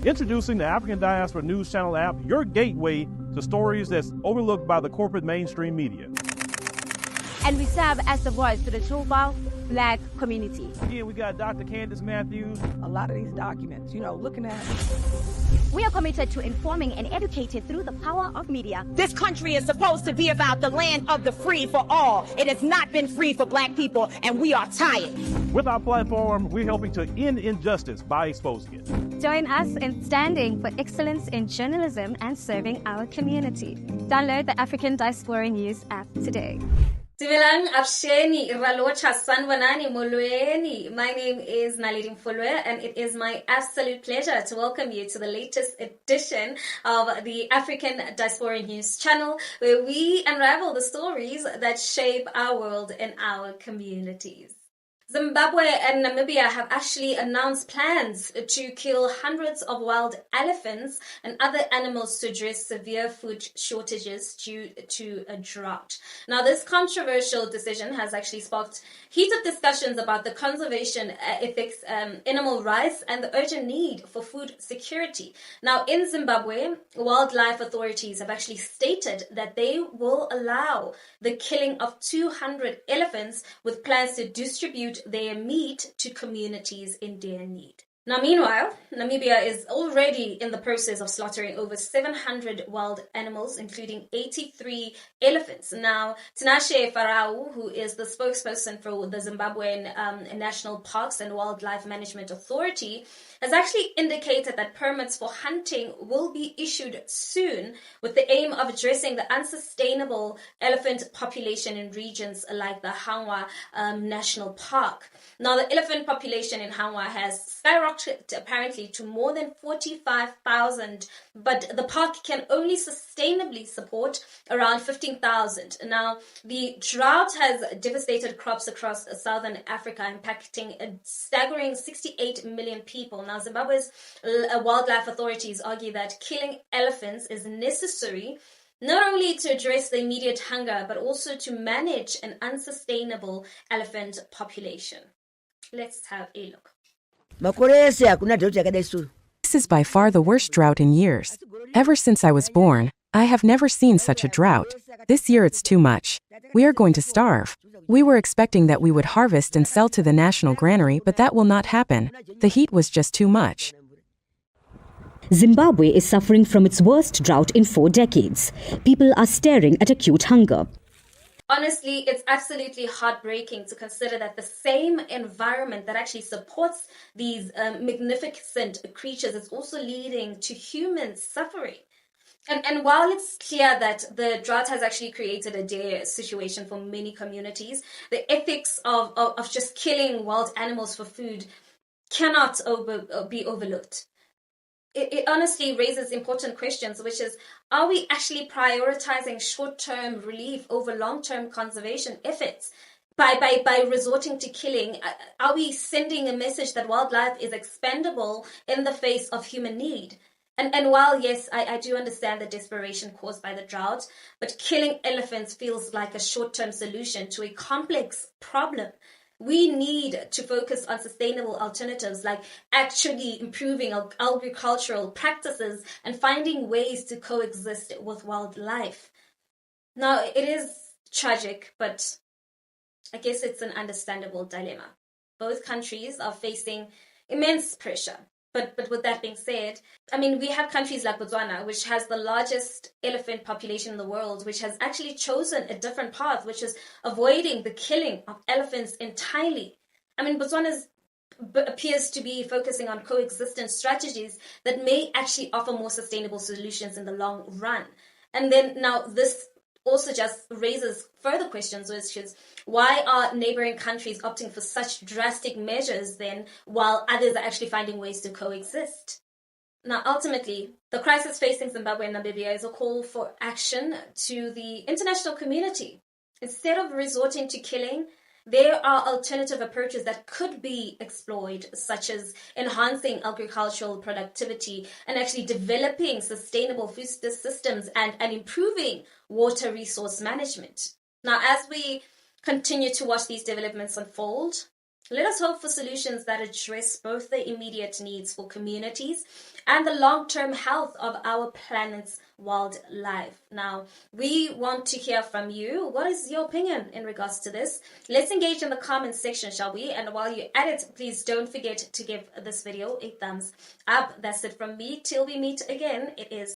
Introducing the African Diaspora News Channel app, your gateway to stories that's overlooked by the corporate mainstream media. And we serve as the voice to the Toba Black community. Here we got Dr. Candace Matthews. A lot of these documents, looking at. We are committed to informing and educating through the power of media. This country is supposed to be about the land of the free for all. It has not been free for Black people, and we are tired. With our platform, we're helping to end injustice by exposing it. Join us in standing for excellence in journalism and serving our community. Download the African Diaspora News app today. Sivelang Absheni Ralocha Sanvanani Molweni. My name is Naledi Mfoloe, and it is my absolute pleasure to welcome you to the latest edition of the African Diaspora News channel, where we unravel the stories that shape our world and our communities. Zimbabwe and Namibia have actually announced plans to kill hundreds of wild elephants and other animals to address severe food shortages due to a drought. Now, this controversial decision has actually sparked heated discussions about the conservation ethics, animal rights, and the urgent need for food security. Now, in Zimbabwe, wildlife authorities have actually stated that they will allow the killing of 200 elephants with plans to distribute their meat to communities in dire need. Now, meanwhile, Namibia is already in the process of slaughtering over 700 wild animals, including 83 elephants. Now, Tinashe Farao, who is the spokesperson for the Zimbabwean National Parks and Wildlife Management Authority, has actually indicated that permits for hunting will be issued soon with the aim of addressing the unsustainable elephant population in regions like the Hangwa National Park. Now, the elephant population in Hangwa has skyrocketed apparently to more than 45,000, but the park can only sustainably support around 15,000. Now, the drought has devastated crops across southern Africa, impacting a staggering 68 million people. Now, Zimbabwe's wildlife authorities argue that killing elephants is necessary not only to address the immediate hunger, but also to manage an unsustainable elephant population. Let's have a look. This is by far the worst drought in years. Ever since I was born, I have never seen such a drought. This year it's too much. We are going to starve. We were expecting that we would harvest and sell to the national granary, but that will not happen. The heat was just too much. Zimbabwe is suffering from its worst drought in 4 decades. People are staring at acute hunger. Honestly, it's absolutely heartbreaking to consider that the same environment that actually supports these magnificent creatures is also leading to human suffering. And while it's clear that the drought has actually created a dire situation for many communities, the ethics of just killing wild animals for food cannot be overlooked. It honestly raises important questions, which is, are we actually prioritizing short-term relief over long-term conservation efforts? By resorting to killing, are we sending a message that wildlife is expendable in the face of human need? And while, yes, I do understand the desperation caused by the drought, but killing elephants feels like a short-term solution to a complex problem. We need to focus on sustainable alternatives like actually improving agricultural practices and finding ways to coexist with wildlife. Now, it is tragic, but I guess it's an understandable dilemma. Both countries are facing immense pressure. But with that being said, I mean, we have countries like Botswana, which has the largest elephant population in the world, which has actually chosen a different path, which is avoiding the killing of elephants entirely. I mean, Botswana appears to be focusing on coexistence strategies that may actually offer more sustainable solutions in the long run. And then now this also just raises further questions, which is, why are neighboring countries opting for such drastic measures then, while others are actually finding ways to coexist? Now, ultimately, the crisis facing Zimbabwe and Namibia is a call for action to the international community. Instead of resorting to killing, there are alternative approaches that could be explored, such as enhancing agricultural productivity and actually developing sustainable food systems and improving water resource management. Now, as we continue to watch these developments unfold, Let us hope for solutions that address both the immediate needs for communities and the long-term health of our planet's wildlife. Now, we want to hear from you. What is your opinion in regards to this? Let's engage in the comments section, shall we? And while you're at it, please don't forget to give this video a thumbs up. That's it from me. Till we meet again, it is